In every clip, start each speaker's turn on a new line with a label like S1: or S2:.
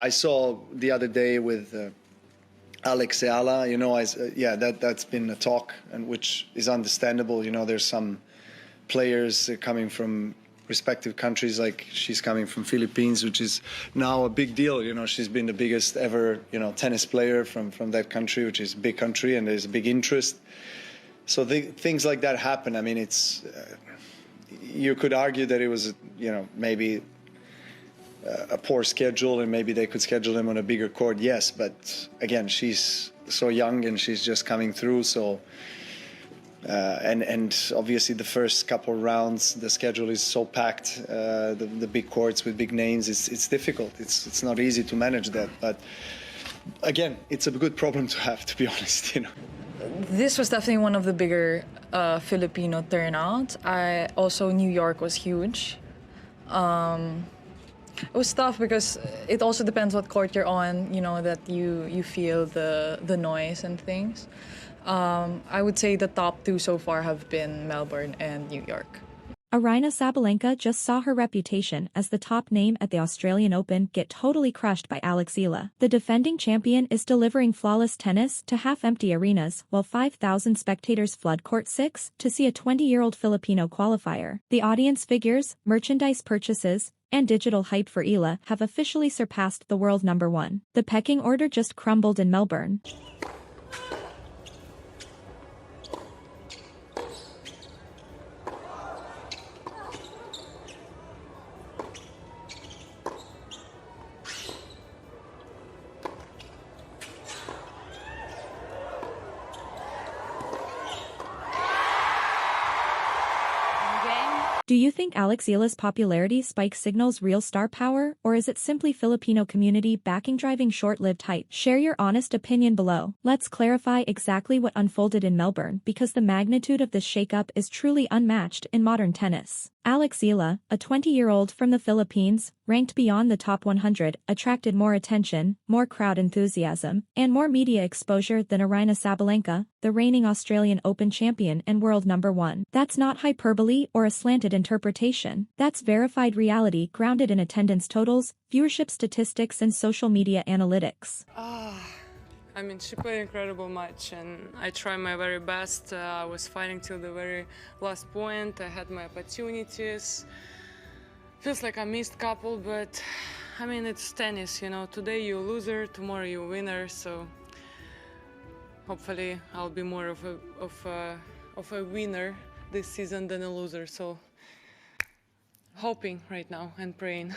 S1: I saw the other day with Alex Eala, yeah, that's been a talk, and which is understandable. There's some players coming from respective countries, like she's coming from Philippines, which is now a big deal. She's been the biggest ever, tennis player from that country, which is a big country, and there's a big interest. So things like that happen. I mean, it's you could argue that it was, maybe a poor schedule, and maybe they could schedule him on a bigger court. Yes, but again, she's so young and she's just coming through. So, and obviously the first couple rounds, the schedule is so packed. The big courts with big names, it's difficult. It's not easy to manage that. But again, it's a good problem to have, to be honest.
S2: This was definitely one of the bigger Filipino turnouts. Also, New York was huge. It was tough because it also depends what court you're on, that you feel the noise and things. I would say the top two so far have been Melbourne and New York.
S3: Aryna Sabalenka just saw her reputation as the top name at the Australian Open get totally crushed by Eala. The defending champion is delivering flawless tennis to half-empty arenas while 5,000 spectators flood Court 6 to see a 20-year-old Filipino qualifier. The audience figures, merchandise purchases, and digital hype for Eala have officially surpassed the world number one. The pecking order just crumbled in Melbourne. Do you think Eala's popularity spike signals real star power, or is it simply Filipino community backing driving short-lived hype? Share your honest opinion below. Let's clarify exactly what unfolded in Melbourne, because the magnitude of this shakeup is truly unmatched in modern tennis. Eala, a 20-year-old from the Philippines, ranked beyond the top 100, attracted more attention, more crowd enthusiasm, and more media exposure than Aryna Sabalenka, the reigning Australian Open champion and world number one. That's not hyperbole or a slanted interpretation. That's verified reality grounded in attendance totals, viewership statistics, and social media analytics.
S4: I mean, she played an incredible match, and I tried my very best. I was fighting till the very last point. I had my opportunities. Feels like I missed a couple, but I mean, it's tennis, Today you're a loser, tomorrow you're a winner, so hopefully I'll be more of a winner this season than a loser. So hoping right now and praying.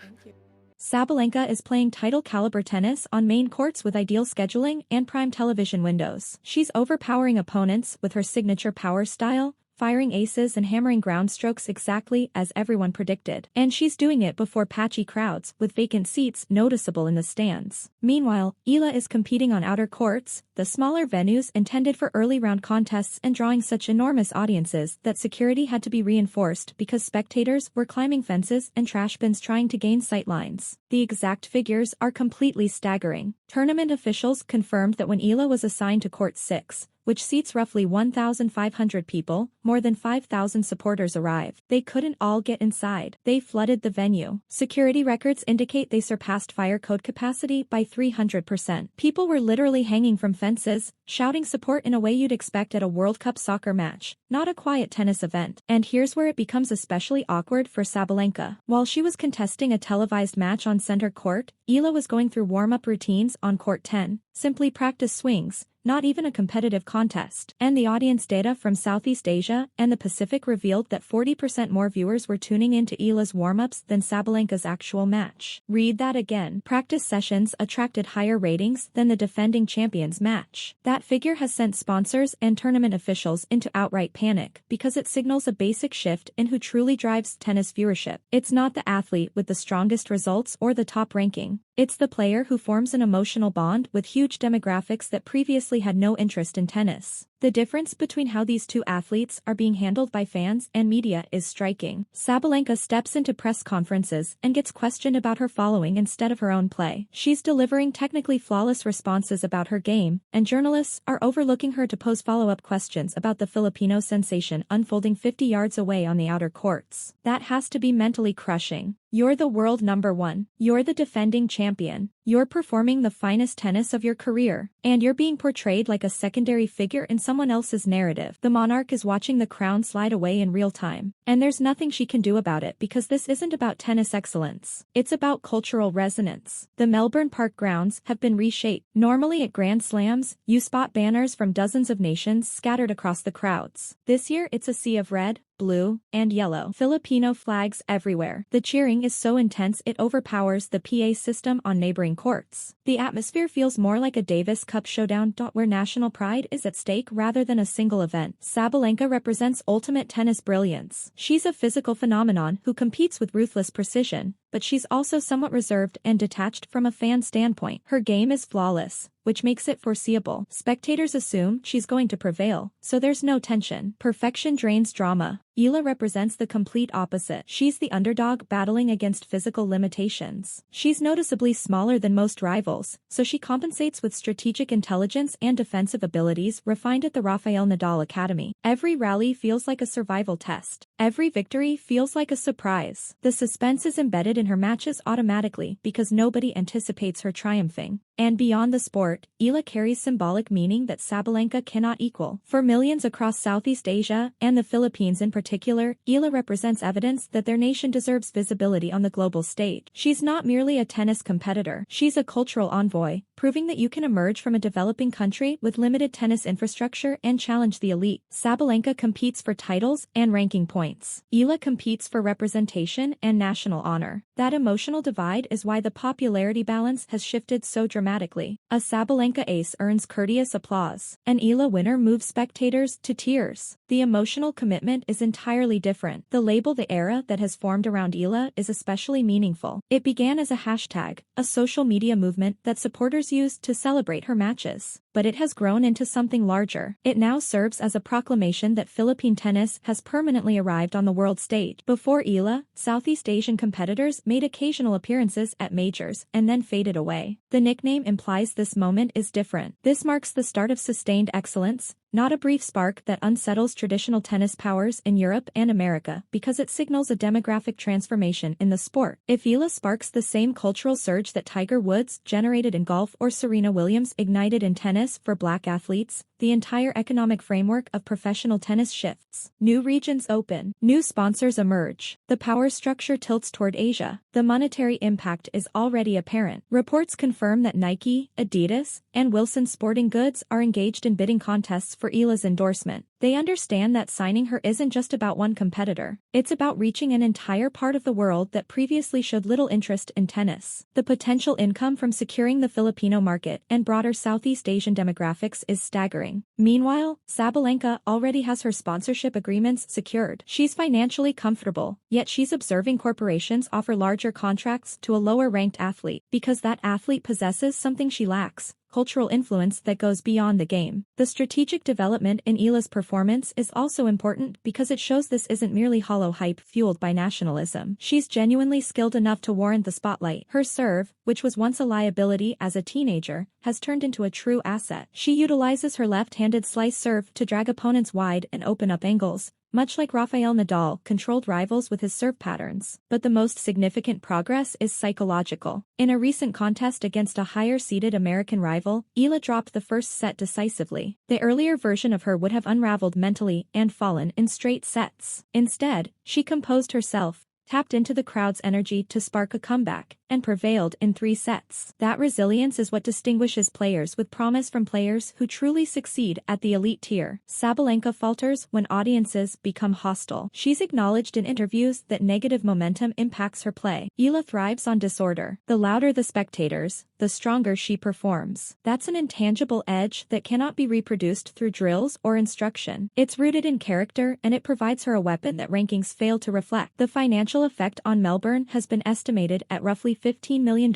S3: Thank you. Sabalenka is playing title-caliber tennis on main courts with ideal scheduling and prime television windows. She's overpowering opponents with her signature power style, firing aces and hammering ground strokes exactly as everyone predicted. And she's doing it before patchy crowds, with vacant seats noticeable in the stands. Meanwhile, Eala is competing on outer courts, the smaller venues intended for early round contests, and drawing such enormous audiences that security had to be reinforced because spectators were climbing fences and trash bins trying to gain sightlines. The exact figures are completely staggering. Tournament officials confirmed that when Eala was assigned to Court 6, which seats roughly 1,500 people, more than 5,000 supporters arrived. They couldn't all get inside. They flooded the venue. Security records indicate they surpassed fire code capacity by 300%. People were literally hanging from fences, shouting support in a way you'd expect at a World Cup soccer match, not a quiet tennis event. And here's where it becomes especially awkward for Sabalenka. While she was contesting a televised match on center court, Eala was going through warm-up routines on Court 10, simply practice swings, not even a competitive contest. And the audience data from Southeast Asia and the Pacific revealed that 40% more viewers were tuning into Eala's warm-ups than Sabalenka's actual match. Read that again. Practice sessions attracted higher ratings than the defending champion's match. That figure has sent sponsors and tournament officials into outright panic because it signals a basic shift in who truly drives tennis viewership. It's not the athlete with the strongest results or the top ranking. It's the player who forms an emotional bond with huge demographics that previously had no interest in tennis. The difference between how these two athletes are being handled by fans and media is striking. Sabalenka steps into press conferences and gets questioned about her following instead of her own play. She's delivering technically flawless responses about her game, and journalists are overlooking her to pose follow-up questions about the Filipino sensation unfolding 50 yards away on the outer courts. That has to be mentally crushing. You're the world #1. You're the defending champion. You're performing the finest tennis of your career. And you're being portrayed like a secondary figure in someone else's narrative. The monarch is watching the crown slide away in real time. And there's nothing she can do about it because this isn't about tennis excellence. It's about cultural resonance. The Melbourne Park grounds have been reshaped. Normally at Grand Slams, you spot banners from dozens of nations scattered across the crowds. This year it's a sea of red, blue, and yellow. Filipino flags everywhere. The cheering is so intense it overpowers the PA system on neighboring courts. The atmosphere feels more like a Davis Cup showdown where national pride is at stake rather than a single event. Sabalenka represents ultimate tennis brilliance. She's a physical phenomenon who competes with ruthless precision, but she's also somewhat reserved and detached from a fan standpoint. Her game is flawless, which makes it foreseeable. Spectators assume she's going to prevail, so there's no tension. Perfection drains drama. Eala represents the complete opposite. She's the underdog battling against physical limitations. She's noticeably smaller than most rivals, so she compensates with strategic intelligence and defensive abilities refined at the Rafael Nadal Academy. Every rally feels like a survival test. Every victory feels like a surprise. The suspense is embedded in her matches automatically because nobody anticipates her triumphing. And beyond the sport, Eala carries symbolic meaning that Sabalenka cannot equal. For millions across Southeast Asia, and the Philippines in particular, Eala represents evidence that their nation deserves visibility on the global stage. She's not merely a tennis competitor, she's a cultural envoy, proving that you can emerge from a developing country with limited tennis infrastructure and challenge the elite. Sabalenka competes for titles and ranking points. Eala competes for representation and national honor. That emotional divide is why the popularity balance has shifted so dramatically. A Sabalenka ace earns courteous applause. An Eala winner moves spectators to tears. The emotional commitment is entirely different. The label "the era" that has formed around Eala is especially meaningful. It began as a hashtag, a social media movement that supporters used to celebrate her matches. But it has grown into something larger. It now serves as a proclamation that Philippine tennis has permanently arrived on the world stage. Before Eala, Southeast Asian competitors made occasional appearances at majors and then faded away. The nickname implies this moment is different. This marks the start of sustained excellence, not a brief spark that unsettles traditional tennis powers in Europe and America, because it signals a demographic transformation in the sport. If Eala sparks the same cultural surge that Tiger Woods generated in golf or Serena Williams ignited in tennis for black athletes, the entire economic framework of professional tennis shifts. New regions open. New sponsors emerge. The power structure tilts toward Asia. The monetary impact is already apparent. Reports confirm that Nike, Adidas, and Wilson Sporting Goods are engaged in bidding contests for Eala's endorsement. They understand that signing her isn't just about one competitor. It's about reaching an entire part of the world that previously showed little interest in tennis. The potential income from securing the Filipino market and broader Southeast Asian demographics is staggering. Meanwhile, Sabalenka already has her sponsorship agreements secured. She's financially comfortable, yet she's observing corporations offer larger contracts to a lower-ranked athlete because that athlete possesses something she lacks: cultural influence that goes beyond the game. The strategic development in Eala's performance is also important because it shows this isn't merely hollow hype fueled by nationalism. She's genuinely skilled enough to warrant the spotlight. Her serve, which was once a liability as a teenager, has turned into a true asset. She utilizes her left-handed slice serve to drag opponents wide and open up angles, much like Rafael Nadal controlled rivals with his serve patterns. But the most significant progress is psychological. In a recent contest against a higher-seeded American rival, Eala dropped the first set decisively. The earlier version of her would have unraveled mentally and fallen in straight sets. Instead, she composed herself, tapped into the crowd's energy to spark a comeback, and prevailed in 3 sets. That resilience is what distinguishes players with promise from players who truly succeed at the elite tier. Sabalenka falters when audiences become hostile. She's acknowledged in interviews that negative momentum impacts her play. Eala thrives on disorder. The louder the spectators, the stronger she performs. That's an intangible edge that cannot be reproduced through drills or instruction. It's rooted in character, and it provides her a weapon that rankings fail to reflect. The financial effect on Melbourne has been estimated at roughly $15 million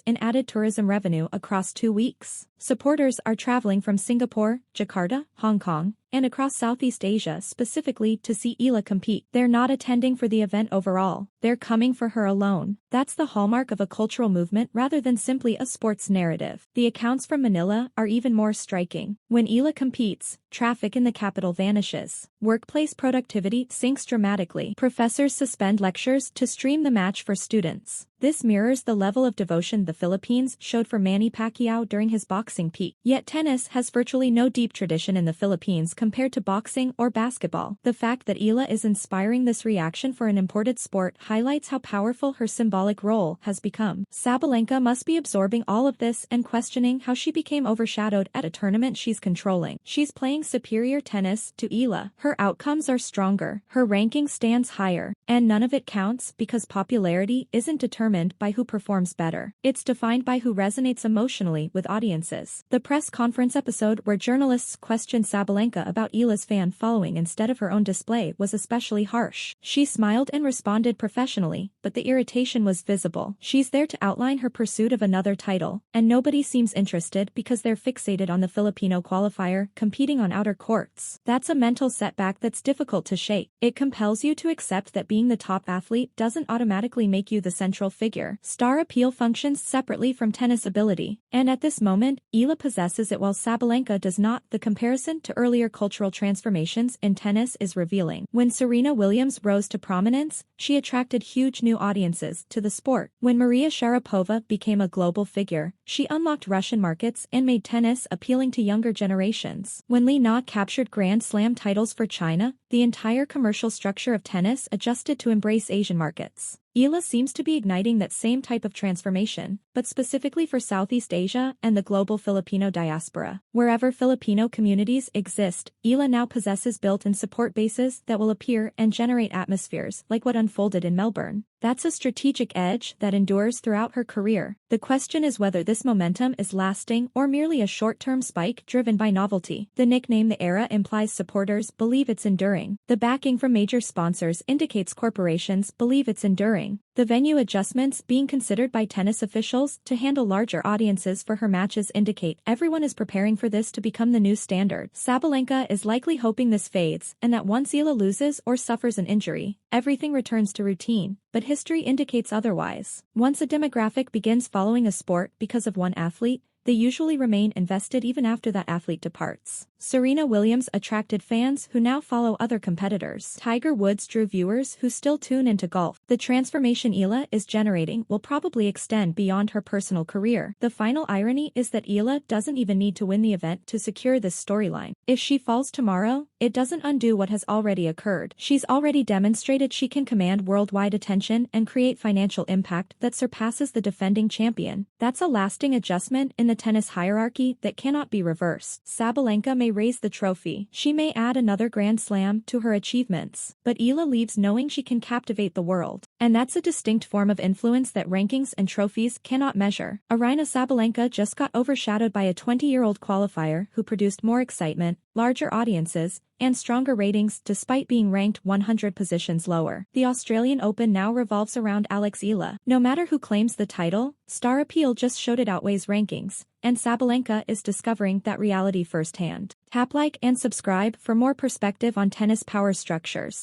S3: in added tourism revenue across 2 weeks. Supporters are traveling from Singapore, Jakarta, Hong Kong, and across Southeast Asia specifically to see Eala compete. They're not attending for the event overall, they're coming for her alone. That's the hallmark of a cultural movement rather than simply a sports narrative. The accounts from Manila are even more striking. When Eala competes, traffic in the capital vanishes. Workplace productivity sinks dramatically. Professors suspend lectures to stream the match for students. This mirrors the level of devotion the Philippines showed for Manny Pacquiao during his boxing peak. Yet tennis has virtually no deep tradition in the Philippines compared to boxing or basketball. The fact that Eala is inspiring this reaction for an imported sport highlights how powerful her symbolic role has become. Sabalenka must be absorbing all of this and questioning how she became overshadowed at a tournament she's controlling. She's playing superior tennis to Eala. Her outcomes are stronger, her ranking stands higher, and none of it counts because popularity isn't determined by who performs better. It's defined by who resonates emotionally with audiences. The press conference episode where journalists questioned Sabalenka about Eala's fan following instead of her own display was especially harsh. She smiled and responded professionally, but the irritation was visible. She's there to outline her pursuit of another title, and nobody seems interested because they're fixated on the Filipino qualifier competing on outer courts. That's a mental setback that's difficult to shake. It compels you to accept that being the top athlete doesn't automatically make you the central figure. Star appeal functions separately from tennis ability, and at this moment, Eala possesses it while Sabalenka does not. The comparison to earlier cultural transformations in tennis is revealing. When Serena Williams rose to prominence, she attracted huge new audiences to the sport. When Maria Sharapova became a global figure, she unlocked Russian markets and made tennis appealing to younger generations. When Li Na captured Grand Slam titles for China, the entire commercial structure of tennis adjusted to embrace Asian markets. Eala seems to be igniting that same type of transformation, but specifically for Southeast Asia and the global Filipino diaspora. Wherever Filipino communities exist, Eala now possesses built-in support bases that will appear and generate atmospheres like what unfolded in Melbourne. That's a strategic edge that endures throughout her career. The question is whether this momentum is lasting or merely a short-term spike driven by novelty. The nickname The Era implies supporters believe it's enduring. The backing from major sponsors indicates corporations believe it's enduring. The venue adjustments being considered by tennis officials to handle larger audiences for her matches indicate everyone is preparing for this to become the new standard. Sabalenka is likely hoping this fades and that once Eala loses or suffers an injury, everything returns to routine, but history indicates otherwise. Once a demographic begins following a sport because of one athlete, they usually remain invested even after that athlete departs. Serena Williams attracted fans who now follow other competitors. Tiger Woods drew viewers who still tune into golf. The transformation Eala is generating will probably extend beyond her personal career. The final irony is that Eala doesn't even need to win the event to secure this storyline. If she falls tomorrow, it doesn't undo what has already occurred. She's already demonstrated she can command worldwide attention and create financial impact that surpasses the defending champion. That's a lasting adjustment in the tennis hierarchy that cannot be reversed. Sabalenka may raise the trophy. She may add another Grand Slam to her achievements, but Eala leaves knowing she can captivate the world. And that's a distinct form of influence that rankings and trophies cannot measure. Aryna Sabalenka just got overshadowed by a 20-year-old qualifier who produced more excitement, larger audiences, and stronger ratings despite being ranked 100 positions lower. The Australian Open now revolves around Alex Eala. No matter who claims the title, star appeal just showed it outweighs rankings, and Sabalenka is discovering that reality firsthand. Tap like and subscribe for more perspective on tennis power structures.